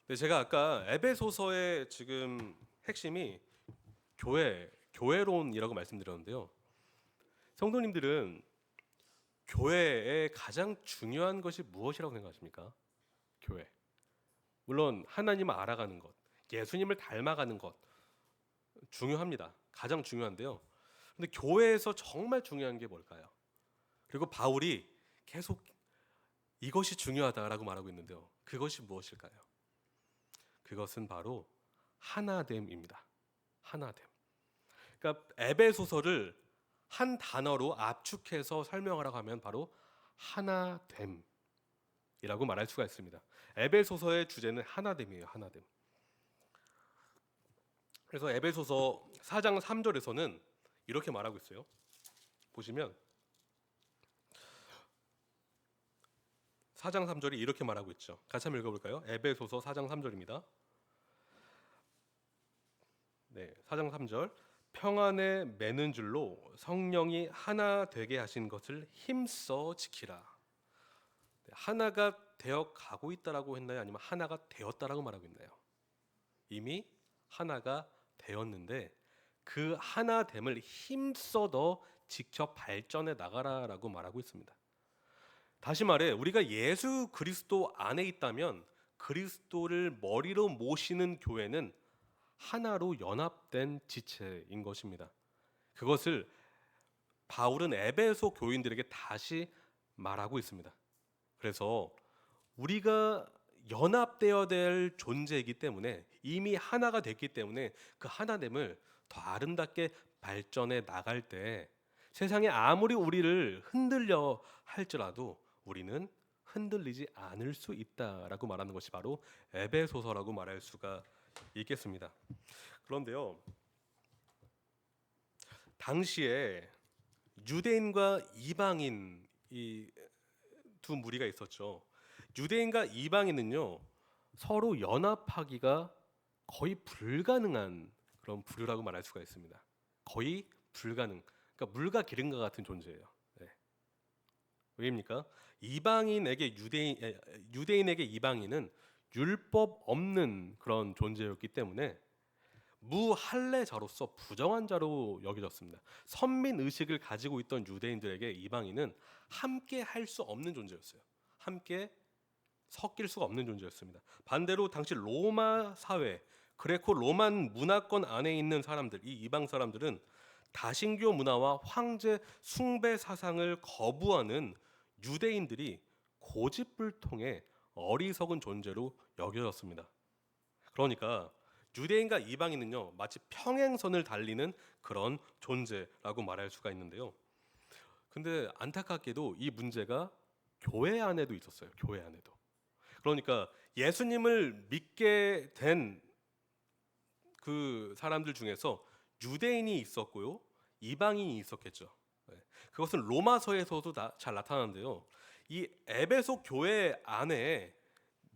네, 제가 아까 에베소서의 지금 핵심이 교회론이라고 말씀드렸는데요. 성도님들은 교회의 가장 중요한 것이 무엇이라고 생각하십니까? 교회. 물론 하나님을 알아가는 것, 예수님을 닮아가는 것 중요합니다. 가장 중요한데요. 근데 교회에서 정말 중요한 게 뭘까요? 그리고 바울이 계속 이것이 중요하다라고 말하고 있는데요. 그것이 무엇일까요? 그것은 바로 하나됨입니다. 하나됨. 그러니까 에베소서를 한 단어로 압축해서 설명하라고 하면 바로 하나됨이라고 말할 수가 있습니다. 에베소서의 주제는 하나됨이에요. 하나됨. 그래서 에베소서 4장 3절에서는 이렇게 말하고 있어요. 보시면 4장 3절이 이렇게 말하고 있죠. 같이 한번 읽어볼까요? 에베소서 4장 3절입니다. 네, 4장 3절. 평안에 매는 줄로 성령이 하나 되게 하신 것을 힘써 지키라. 네, 하나가 되어 가고 있다라고 했나요? 아니면 하나가 되었다라고 말하고 있나요? 이미 하나가 되었는데 그 하나됨을 힘써 더 지켜 발전해 나가라라고 말하고 있습니다. 다시 말해 우리가 예수 그리스도 안에 있다면 그리스도를 머리로 모시는 교회는 하나로 연합된 지체인 것입니다. 그것을 바울은 에베소 교인들에게 다시 말하고 있습니다. 그래서 우리가 연합되어야 될 존재이기 때문에 이미 하나가 됐기 때문에 그 하나됨을 더 아름답게 발전해 나갈 때 세상에 아무리 우리를 흔들려 할지라도 우리는 흔들리지 않을 수 있다라고 말하는 것이 바로 에베소서라고 말할 수가 있겠습니다. 그런데요, 당시에 유대인과 이방인 이 두 무리가 있었죠. 유대인과 이방인은요 서로 연합하기가 거의 불가능한 그런 부류라고 말할 수가 있습니다. 거의 불가능. 그러니까 물과 기름과 같은 존재예요. 네. 왜입니까? 유대인에게 이방인은 율법 없는 그런 존재였기 때문에 무할례자로서 부정한 자로 여겨졌습니다. 선민 의식을 가지고 있던 유대인들에게 이방인은 함께 할 수 없는 존재였어요. 함께 섞일 수가 없는 존재였습니다. 반대로 당시 로마 사회, 그레코 로만 문화권 안에 있는 사람들, 이 이방 사람들은 다신교 문화와 황제 숭배 사상을 거부하는 유대인들이 고집불통의 어리석은 존재로 여겨졌습니다. 그러니까 유대인과 이방인은요 마치 평행선을 달리는 그런 존재라고 말할 수가 있는데요. 근데 안타깝게도 이 문제가 교회 안에도 있었어요. 교회 안에도. 그러니까 예수님을 믿게 된 그 사람들 중에서 유대인이 있었고요, 이방인이 있었겠죠. 네. 그것은 로마서에서도 잘 나타나는데요. 이 에베소 교회 안에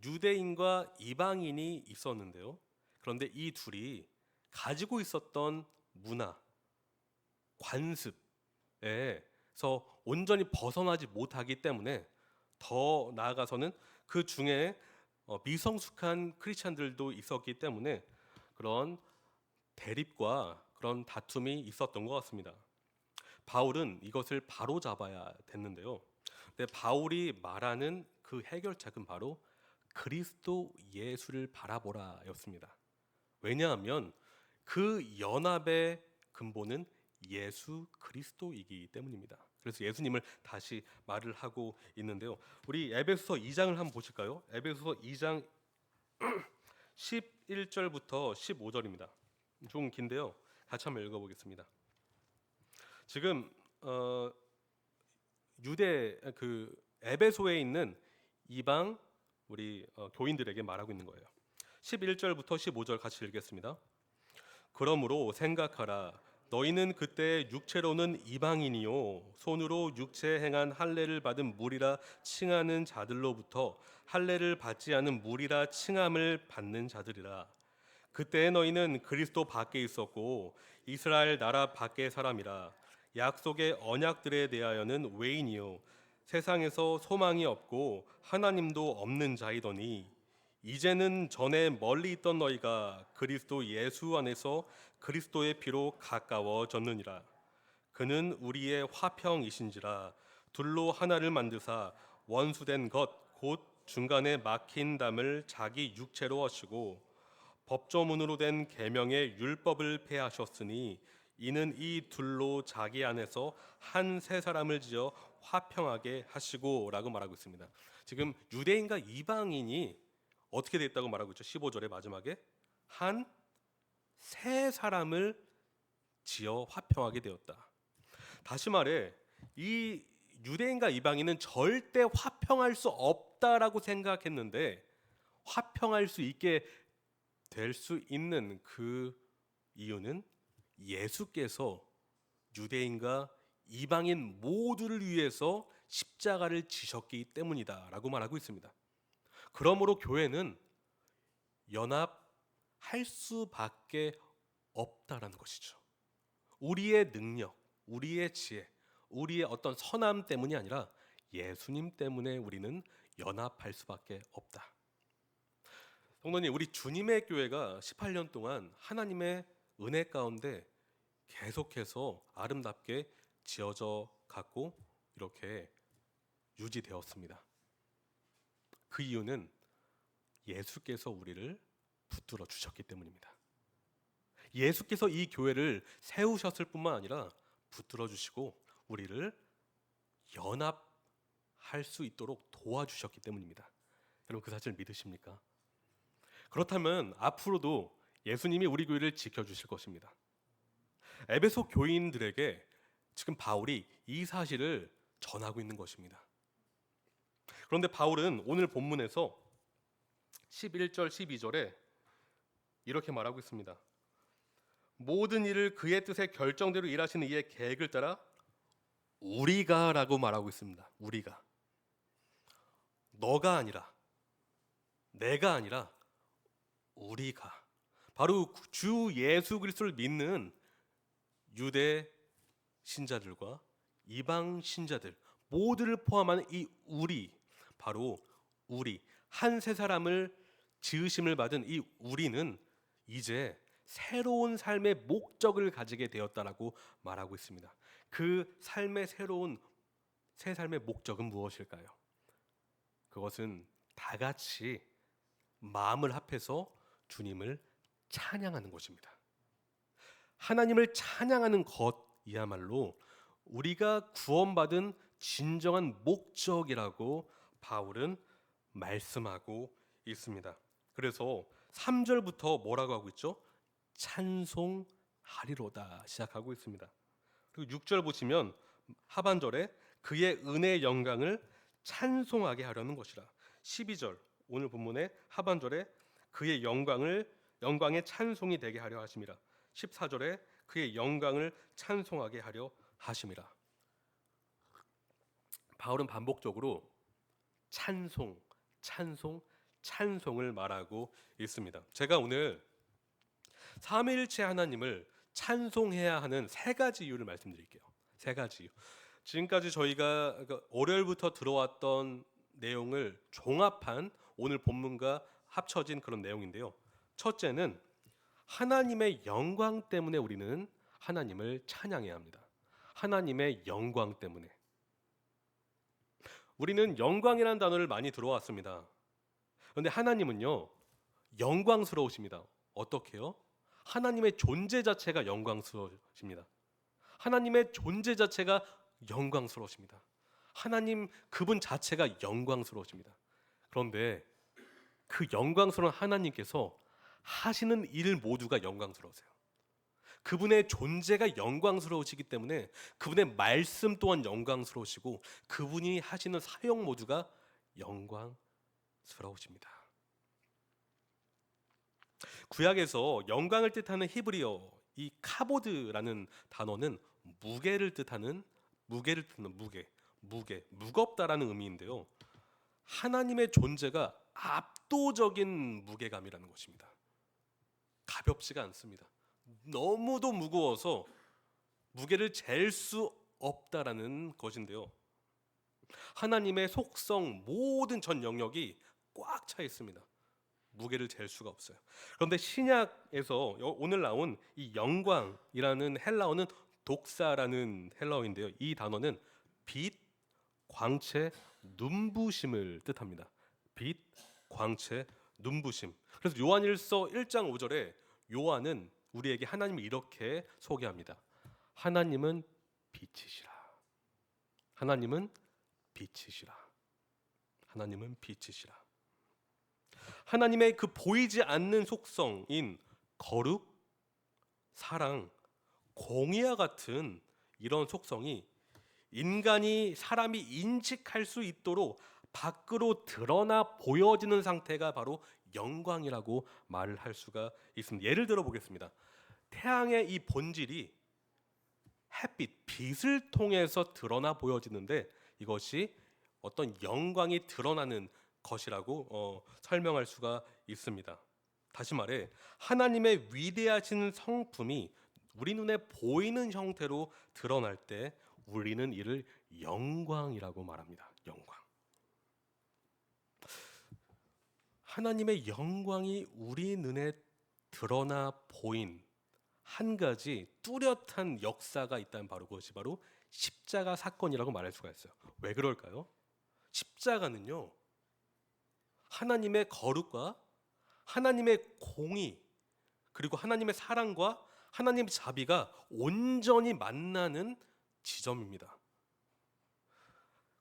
유대인과 이방인이 있었는데요. 그런데 이 둘이 가지고 있었던 문화, 관습에서 온전히 벗어나지 못하기 때문에 더 나아가서는 그 중에 미성숙한 크리스찬들도 있었기 때문에 그런 대립과 그런 다툼이 있었던 것 같습니다. 바울은 이것을 바로잡아야 됐는데요. 근데 바울이 말하는 그 해결책은 바로 그리스도 예수를 바라보라였습니다. 왜냐하면 그 연합의 근본은 예수 그리스도이기 때문입니다. 그래서 예수님을 다시 말을 하고 있는데요. 우리 에베소서 2장을 한번 보실까요? 에베소서 2장 11절부터 15절입니다. 좀 긴데요. 같이 한번 읽어보겠습니다. 지금 유대 그 에베소에 있는 이방 우리 교인들에게 말하고 있는 거예요. 11절부터 15절 같이 읽겠습니다. 그러므로 생각하라. 너희는 그때 육체로는 이방인이요 손으로 육체 행한 할례를 받은 무리라 칭하는 자들로부터 할례를 받지 않은 무리라 칭함을 받는 자들이라. 그때 너희는 그리스도 밖에 있었고 이스라엘 나라 밖의 사람이라. 약속의 언약들에 대하여는 외인이요 세상에서 소망이 없고 하나님도 없는 자이더니 이제는 전에 멀리 있던 너희가 그리스도 예수 안에서 그리스도의 피로 가까워졌느니라. 그는 우리의 화평이신지라. 둘로 하나를 만드사 원수된 것 곧 중간에 막힌 담을 자기 육체로 하시고 법조문으로 된 계명의 율법을 폐하셨으니 이는 이 둘로 자기 안에서 한 세 사람을 지어 화평하게 하시고라고 말하고 있습니다. 지금 유대인과 이방인이 어떻게 됐다고 말하고 있죠? 15절의 마지막에 한 세 사람을 지어 화평하게 되었다. 다시 말해 이 유대인과 이방인은 절대 화평할 수 없다라고 생각했는데 화평할 수 있게 될 수 있는 그 이유는 예수께서 유대인과 이방인 모두를 위해서 십자가를 지셨기 때문이다라고 말하고 있습니다. 그러므로 교회는 연합할 수밖에 없다라는 것이죠. 우리의 능력, 우리의 지혜, 우리의 어떤 선함 때문이 아니라 예수님 때문에 우리는 연합할 수밖에 없다. 성도님, 우리 주님의 교회가 18년 동안 하나님의 은혜 가운데 계속해서 아름답게 지어져 갔고 이렇게 유지되었습니다. 그 이유는 예수께서 우리를 붙들어 주셨기 때문입니다. 예수께서 이 교회를 세우셨을 뿐만 아니라 붙들어 주시고 우리를 연합할 수 있도록 도와주셨기 때문입니다. 여러분 그 사실 믿으십니까? 그렇다면 앞으로도 예수님이 우리 교회를 지켜주실 것입니다. 에베소 교인들에게 지금 바울이 이 사실을 전하고 있는 것입니다. 그런데 바울은 오늘 본문에서 11절 12절에 이렇게 말하고 있습니다. 모든 일을 그의 뜻의 결정대로 일하시는 이의 계획을 따라 우리가 라고 말하고 있습니다. 우리가. 너가 아니라 내가 아니라 우리가. 바로 주 예수 그리스도를 믿는 유대 신자들과 이방 신자들 모두를 포함하는 이 우리, 바로 우리 한 세 사람을 지으심을 받은 이 우리는 이제 새로운 삶의 목적을 가지게 되었다라고 말하고 있습니다. 그 삶의 새로운 새 삶의 목적은 무엇일까요? 그것은 다 같이 마음을 합해서 주님을 찬양하는 것입니다. 하나님을 찬양하는 것이야말로 우리가 구원받은 진정한 목적이라고 바울은 말씀하고 있습니다. 그래서 3절부터 뭐라고 하고 있죠? 찬송하리로다 시작하고 있습니다. 그리고 6절 보시면 하반절에 그의 은혜의 영광을 찬송하게 하려는 것이라. 12절 오늘 본문의 하반절에 그의 영광의 찬송이 되게 하려 하심이라. 14절에 그의 영광을 찬송하게 하려 하심이라. 바울은 반복적으로 찬송을 말하고 있습니다. 제가 오늘 삼위일체 하나님을 찬송해야 하는 세 가지 이유를 말씀드릴게요. 세 가지 이유. 지금까지 저희가 월요일부터 들어왔던 내용을 종합한 오늘 본문과 합쳐진 그런 내용인데요. 첫째는 하나님의 영광 때문에 우리는 하나님을 찬양해야 합니다. 하나님의 영광 때문에. 우리는 영광이라는 단어를 많이 들어왔습니다. 그런데 하나님은요, 영광스러우십니다. 어떻게요? 하나님의 존재 자체가 영광스러우십니다. 하나님의 존재 자체가 영광스러우십니다. 하나님 그분 자체가 영광스러우십니다. 그런데 그 영광스러운 하나님께서 하시는 일 모두가 영광스러우세요. 그분의 존재가 영광스러우시기 때문에 그분의 말씀 또한 영광스러우시고 그분이 하시는 사역 모두가 영광스러우십니다. 구약에서 영광을 뜻하는 히브리어 이 카보드라는 단어는 무게를 뜻하는 무게, 무겁다라는 의미인데요. 하나님의 존재가 압도적인 무게감이라는 것입니다. 가볍지가 않습니다. 너무도 무거워서 무게를 잴 수 없다라는 것인데요. 하나님의 속성 모든 전 영역이 꽉 차 있습니다. 무게를 잴 수가 없어요. 그런데 신약에서 오늘 나온 이 영광이라는 헬라어는 독사라는 헬라어인데요. 이 단어는 빛, 광채, 눈부심을 뜻합니다. 빛, 광채, 눈부심. 그래서 요한일서 1장 5절에 요한은 우리에게 하나님을 이렇게 소개합니다. 하나님은 빛이시라. 하나님은 빛이시라. 하나님은 빛이시라. 하나님의 그 보이지 않는 속성인 거룩, 사랑, 공의와 같은 이런 속성이 사람이 인식할 수 있도록 밖으로 드러나 보여지는 상태가 바로 영광이라고 말을 할 수가 있습니다. 예를 들어 보겠습니다. 태양의 이 본질이 햇빛, 빛을 통해서 드러나 보여지는데 이것이 어떤 영광이 드러나는 것이라고 설명할 수가 있습니다. 다시 말해 하나님의 위대하신 성품이 우리 눈에 보이는 형태로 드러날 때 우리는 이를 영광이라고 말합니다. 영광. 하나님의 영광이 우리 눈에 드러나 보인 한 가지 뚜렷한 역사가 있다면 그것이 바로 십자가 사건이라고 말할 수가 있어요. 왜 그럴까요? 십자가는요, 하나님의 거룩과 하나님의 공의 그리고 하나님의 사랑과 하나님의 자비가 온전히 만나는 지점입니다.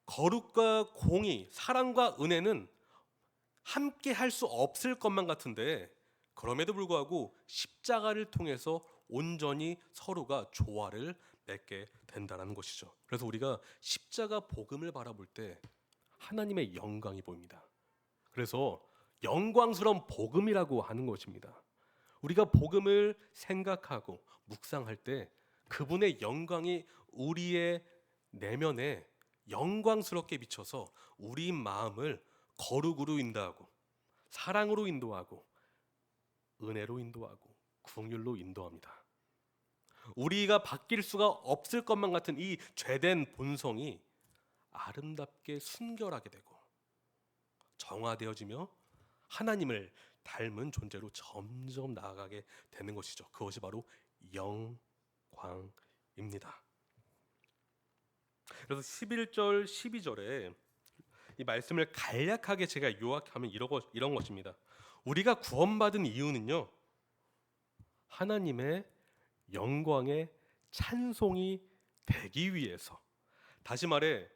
거룩과 공의, 사랑과 은혜는 함께 할 수 없을 것만 같은데 그럼에도 불구하고 십자가를 통해서 온전히 서로가 조화를 맺게 된다는 것이죠. 그래서 우리가 십자가 복음을 바라볼 때 하나님의 영광이 보입니다. 그래서 영광스러운 복음이라고 하는 것입니다. 우리가 복음을 생각하고 묵상할 때 그분의 영광이 우리의 내면에 영광스럽게 비쳐서 우리 마음을 거룩으로 인도하고 사랑으로 인도하고 은혜로 인도하고 긍휼로 인도합니다. 우리가 바뀔 수가 없을 것만 같은 이 죄된 본성이 아름답게 순결하게 되고 정화되어지며 하나님을 닮은 존재로 점점 나아가게 되는 것이죠. 그것이 바로 영광입니다. 그래서 11절, 12절에 이 말씀을 간략하게 제가 요약하면 이런 것입니다. 우리가 구원받은 이유는요, 하나님의 영광의 찬송이 되기 위해서. 다시 말해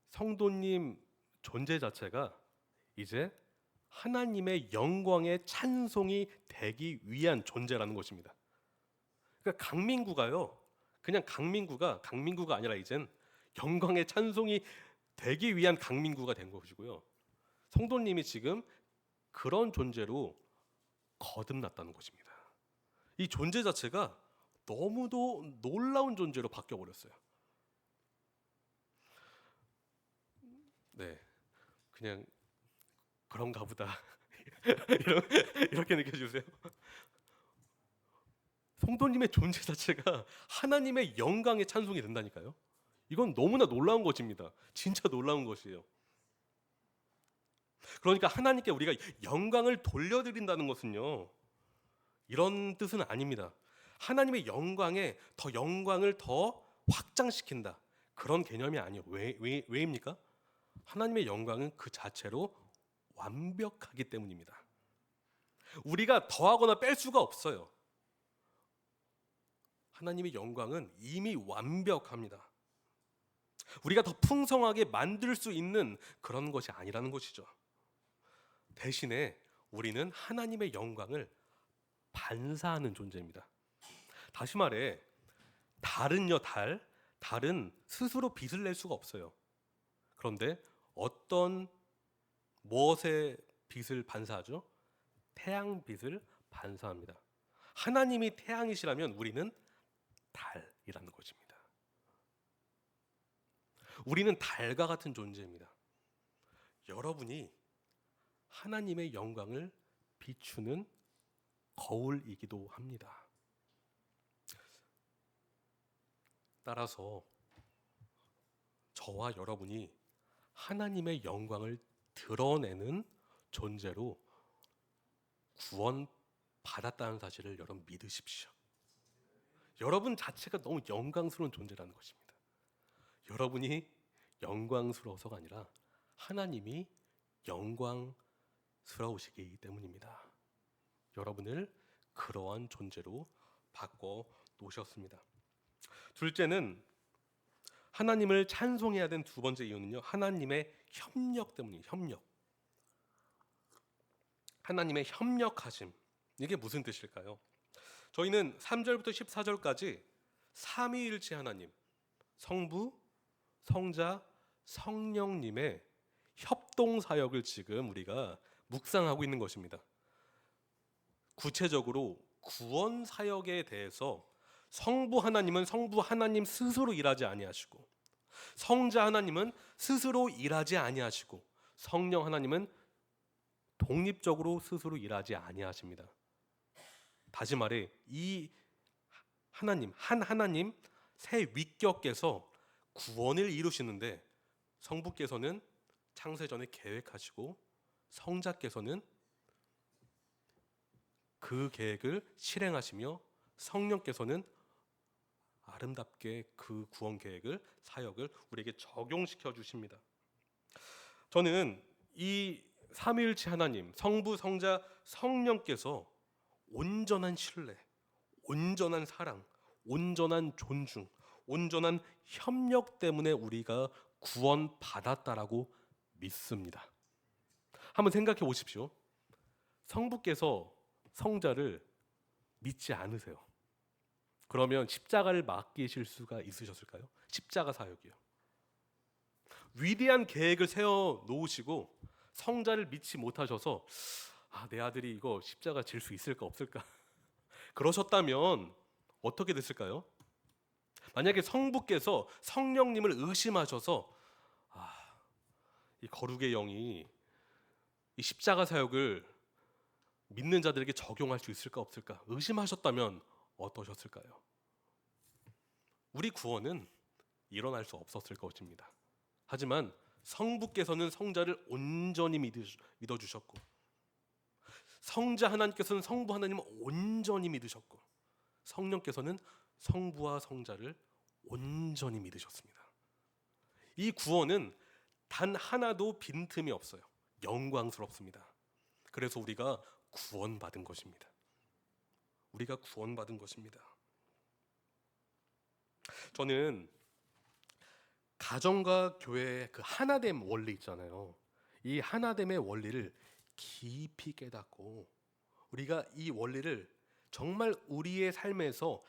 성도님 존재 자체가 이제 하나님의 영광의 찬송이 되기 위한 존재라는 것입니다. 그러니까 그냥 강민구가 아니라 이젠 영광의 찬송이 되기 위한 강민구가 된 것이고요. 성도님이 지금 그런 존재로 거듭났다는 것입니다. 이 존재 자체가 너무도 놀라운 존재로 바뀌어 버렸어요. 네, 그냥 그런가 보다 이렇게 느껴지세요? 성도님의 존재 자체가 하나님의 영광의 찬송이 된다니까요. 이건 너무나 놀라운 것입니다. 진짜 놀라운 것이에요. 그러니까 하나님께 우리가 영광을 돌려드린다는 것은요, 이런 뜻은 아닙니다. 하나님의 영광을 더 확장시킨다, 그런 개념이 아니에요. 왜입니까? 하나님의 영광은 그 자체로 완벽하기 때문입니다. 우리가 더하거나 뺄 수가 없어요. 하나님의 영광은 이미 완벽합니다. 우리가 더 풍성하게 만들 수 있는 그런 것이 아니라는 것이죠. 대신에 우리는 하나님의 영광을 반사하는 존재입니다. 다시 말해 달은 스스로 빛을 낼 수가 없어요. 그런데 무엇의 빛을 반사하죠? 태양빛을 반사합니다. 하나님이 태양이시라면 우리는 달이라는 것입니다. 우리는 달과 같은 존재입니다. 여러분이 하나님의 영광을 비추는 거울이기도 합니다. 따라서 저와 여러분이 하나님의 영광을 드러내는 존재로 구원 받았다는 사실을 여러분 믿으십시오. 여러분 자체가 너무 영광스러운 존재라는 것입니다. 여러분이 영광스러워서가 아니라 하나님이 영광스러우시기 때문입니다. 여러분을 그러한 존재로 바꿔 놓으셨습니다. 둘째는 하나님을 찬송해야 되는 두 번째 이유는요, 하나님의 협력 때문이에요. 협력. 하나님의 협력하심. 이게 무슨 뜻일까요? 저희는 3절부터 14절까지 삼위일체 하나님, 성부, 성자, 성령님의 협동 사역을 지금 우리가 묵상하고 있는 것입니다. 구체적으로 구원 사역에 대해서 성부 하나님은 성부 하나님 스스로 일하지 아니하시고, 성자 하나님은 스스로 일하지 아니하시고, 성령 하나님은 독립적으로 스스로 일하지 아니하십니다. 다시 말해 이 하나님, 한 하나님 세 위격께서 구원을 이루시는데, 성부께서는 창세전에 계획하시고 성자께서는 그 계획을 실행하시며 성령께서는 아름답게 그 구원 계획을, 사역을 우리에게 적용시켜 주십니다. 저는 이 삼위일체 하나님, 성부, 성자, 성령께서 온전한 신뢰, 온전한 사랑, 온전한 존중, 온전한 협력 때문에 우리가 구원받았다라고 믿습니다. 한번 생각해 보십시오. 성부께서 성자를 믿지 않으세요. 그러면 십자가를 맡기실 수가 있으셨을까요? 십자가 사역이요. 위대한 계획을 세워 놓으시고 성자를 믿지 못하셔서 내 아들이 이거 십자가 질 수 있을까 없을까 그러셨다면 어떻게 됐을까요? 만약에 성부께서 성령님을 의심하셔서 이 거룩의 영이 이 십자가 사역을 믿는 자들에게 적용할 수 있을까 없을까 의심하셨다면 어떠셨을까요? 우리 구원은 일어날 수 없었을 것입니다. 하지만 성부께서는 성자를 온전히 믿어주셨고, 성자 하나님께서는 성부 하나님을 온전히 믿으셨고, 성령께서는 성부와 성자를 온전히 믿으셨습니다. 이 구원은 단 하나도 빈틈이 없어요. 영광스럽습니다. 그래서 우리가 구원받은 것입니다. 우리가 구원받은 것입니다. 저는 가정과 교회의 그 하나됨 원리 있잖아요. 이 하나됨의 원리를 깊이 깨닫고 우리가 이 원리를 정말 우리의 삶에서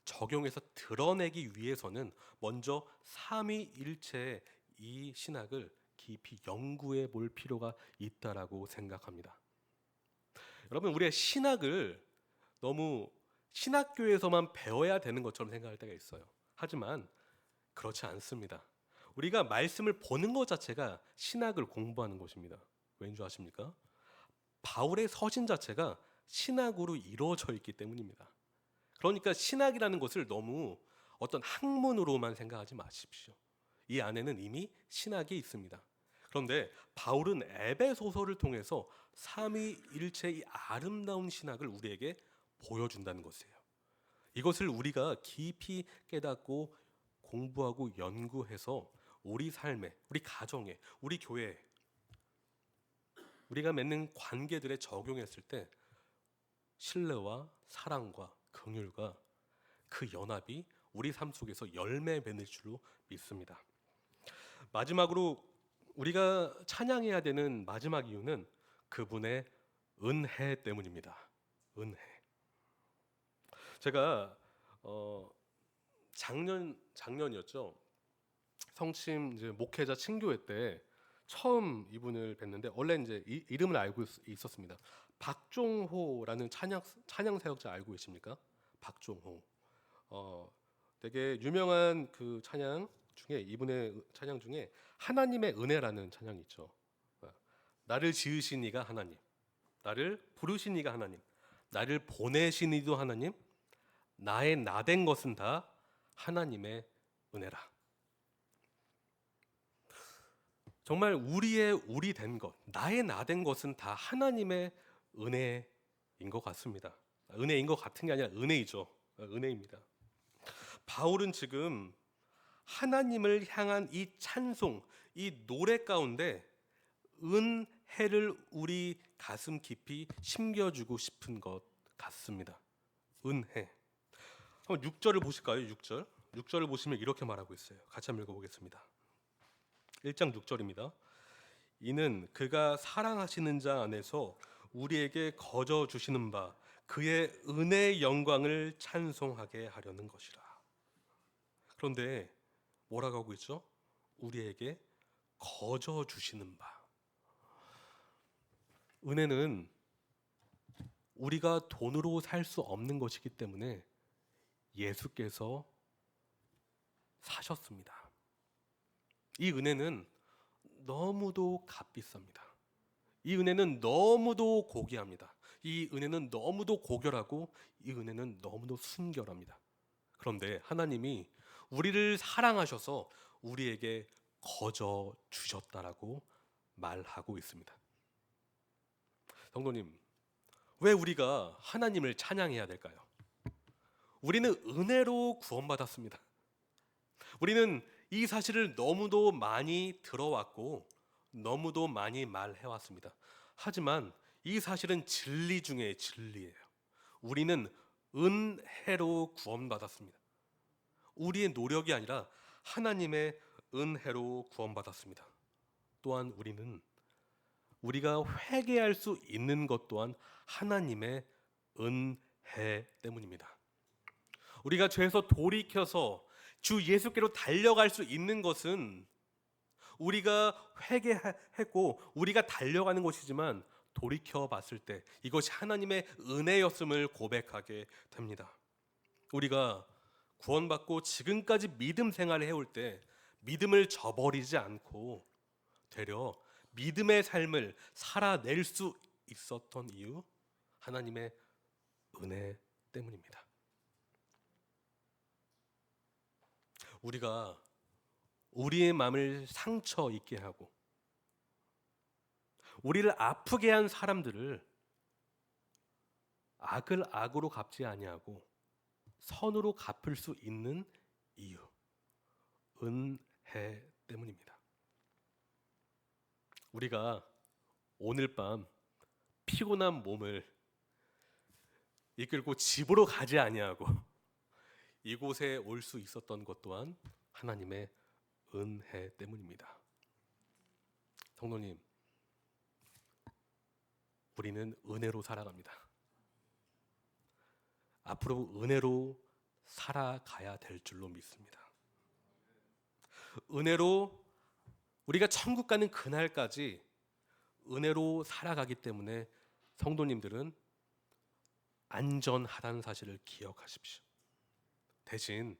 적용해서 드러내기 위해서는 먼저 삼위일체의 이 신학을 깊이 연구해 볼 필요가 있다라고 생각합니다. 여러분, 우리의 신학을 너무 신학교에서만 배워야 되는 것처럼 생각할 때가 있어요. 하지만 그렇지 않습니다. 우리가 말씀을 보는 것 자체가 신학을 공부하는 것입니다. 왠 줄 아십니까? 바울의 서신 자체가 신학으로 이루어져 있기 때문입니다. 그러니까 신학이라는 것을 너무 어떤 학문으로만 생각하지 마십시오. 이 안에는 이미 신학이 있습니다. 그런데 바울은 에베소서를 통해서 삼위일체의 이 아름다운 신학을 우리에게 보여준다는 것이에요. 이것을 우리가 깊이 깨닫고 공부하고 연구해서 우리 삶에, 우리 가정에, 우리 교회에, 우리가 맺는 관계들에 적용했을 때 신뢰와 사랑과 긍휼과 그 연합이 우리 삶 속에서 열매 맺을 줄로 믿습니다. 마지막으로 우리가 찬양해야 되는 마지막 이유는 그분의 은혜 때문입니다. 은혜. 제가 작년이었죠. 성심 이제 목회자 친교회 때 처음 이분을 뵀는데, 원래 이제 이름을 알고 있었습니다. 박종호라는 찬양 사역자 알고 계십니까? 박종호. 되게 유명한 그 찬양 중에, 이분의 찬양 중에 하나님의 은혜라는 찬양이 있죠. 나를 지으신 이가 하나님, 나를 부르신 이가 하나님, 나를 보내신 이도 하나님, 나의 나된 것은 다 하나님의 은혜라. 정말 우리의 우리 된 것, 나의 나 된 것은 다 하나님의 은혜인 것 같습니다. 은혜인 것 같은 게 아니라 은혜이죠. 은혜입니다. 바울은 지금 하나님을 향한 이 찬송, 이 노래 가운데 은혜를 우리 가슴 깊이 심겨주고 싶은 것 같습니다. 은혜. 한번 6절을 보실까요? 6절. 6절을 보시면 이렇게 말하고 있어요. 같이 한번 읽어보겠습니다. 1장 6절입니다. 이는 그가 사랑하시는 자 안에서 우리에게 거저 주시는 바 그의 은혜의 영광을 찬송하게 하려는 것이라. 그런데 뭐라고 하고 있죠? 우리에게 거저 주시는 바. 은혜는 우리가 돈으로 살 수 없는 것이기 때문에 예수께서 사셨습니다. 이 은혜는 너무도 값비쌉니다. 이 은혜는 너무도 고귀합니다. 이 은혜는 너무도 고결하고 이 은혜는 너무도 순결합니다. 그런데 하나님이 우리를 사랑하셔서 우리에게 거저 주셨다라고 말하고 있습니다. 성도님, 왜 우리가 하나님을 찬양해야 될까요? 우리는 은혜로 구원받았습니다. 우리는 이 사실을 너무도 많이 들어왔고 너무도 많이 말해왔습니다. 하지만 이 사실은 진리 중에 진리예요. 우리는 은혜로 구원받았습니다. 우리의 노력이 아니라 하나님의 은혜로 구원받았습니다. 또한 우리가 회개할 수 있는 것 또한 하나님의 은혜 때문입니다. 우리가 죄에서 돌이켜서 주 예수께로 달려갈 수 있는 것은 우리가 회개했고 우리가 달려가는 것이지만 돌이켜 봤을 때 이것이 하나님의 은혜였음을 고백하게 됩니다. 우리가 구원받고 지금까지 믿음 생활을 해올 때 믿음을 저버리지 않고 되려 믿음의 삶을 살아낼 수 있었던 이유, 하나님의 은혜 때문입니다. 우리가 우리의 마음을 상처 있게 하고 우리를 아프게 한 사람들을 악을 악으로 갚지 아니하고 선으로 갚을 수 있는 이유, 은혜 때문입니다. 우리가 오늘 밤 피곤한 몸을 이끌고 집으로 가지 아니하고 이곳에 올 수 있었던 것 또한 하나님의 은혜 때문입니다. 성도님, 우리는 은혜로 살아갑니다. 앞으로 은혜로 살아가야 될 줄로 믿습니다. 은혜로 우리가 천국 가는 그날까지 은혜로 살아가기 때문에 성도님들은 안전하다는 사실을 기억하십시오. 대신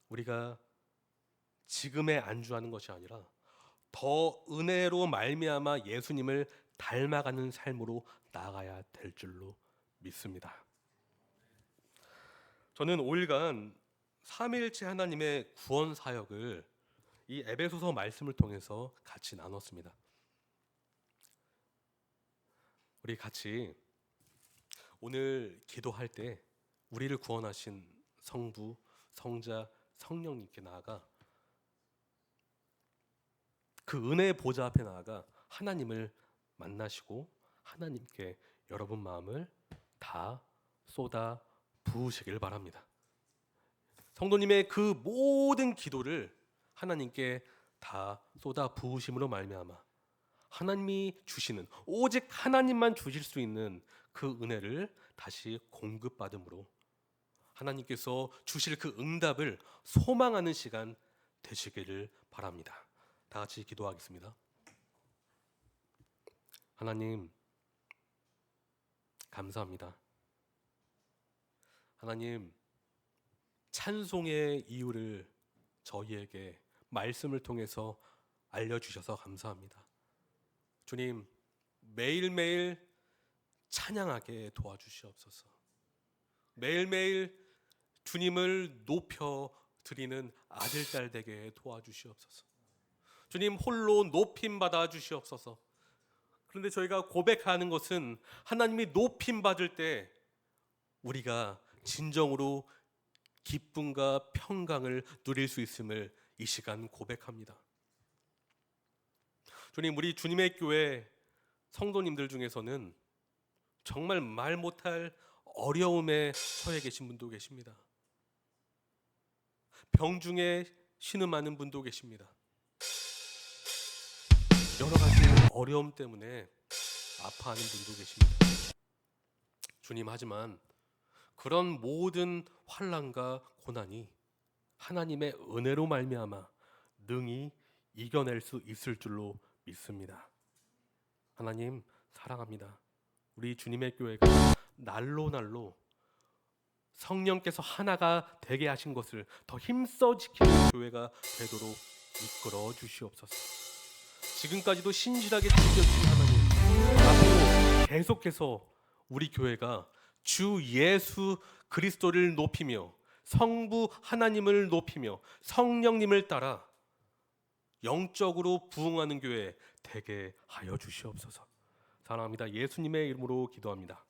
우리가 지금에 안주하는 것이 아니라 더 은혜로 말미암아 예수님을 닮아가는 삶으로 나아가야 될 줄로 믿습니다. 저는 5일간 삼위일체 하나님의 구원 사역을 이 에베소서 말씀을 통해서 같이 나눴습니다. 우리 같이 오늘 기도할 때 우리를 구원하신 성부, 성자, 성령님께 나아가 그 은혜의 보좌 앞에 나아가 하나님을 만나시고 하나님께 여러분 마음을 다 쏟아 부으시길 바랍니다. 성도님의 그 모든 기도를 하나님께 다 쏟아 부으심으로 말미암아 하나님이 주시는, 오직 하나님만 주실 수 있는 그 은혜를 다시 공급받음으로 하나님께서 주실 그 응답을 소망하는 시간 되시기를 바랍니다. 다 같이 기도하겠습니다. 하나님, 감사합니다. 하나님, 찬송의 이유를 저희에게 말씀을 통해서 알려주셔서 감사합니다. 주님, 매일매일 찬양하게 도와주시옵소서. 매일매일 주님을 높여 드리는 아들, 딸 되게 도와주시옵소서. 주님 홀로 높임 받아 주시옵소서. 그런데 저희가 고백하는 것은 하나님이 높임 받을 때 우리가 진정으로 기쁨과 평강을 누릴 수 있음을 이 시간 고백합니다. 주님, 우리 주님의 교회 성도님들 중에서는 정말 말 못할 어려움에 처해 계신 분도 계십니다. 병중에 신음하는 분도 계십니다. 여러 가지 어려움 때문에 아파하는 분도 계십니다. 주님, 하지만 그런 모든 환난과 고난이 하나님의 은혜로 말미암아 능히 이겨낼 수 있을 줄로 믿습니다. 하나님 사랑합니다. 우리 주님의 교회가 날로 성령께서 하나가 되게 하신 것을 더 힘써 지키는 교회가 되도록 이끌어 주시옵소서. 지금까지도 신실하게 지켜주신 하나님, 앞으로 계속해서 우리 교회가 주 예수 그리스도를 높이며 성부 하나님을 높이며 성령님을 따라 영적으로 부흥하는 교회 되게 하여 주시옵소서. 사랑합니다. 예수님의 이름으로 기도합니다.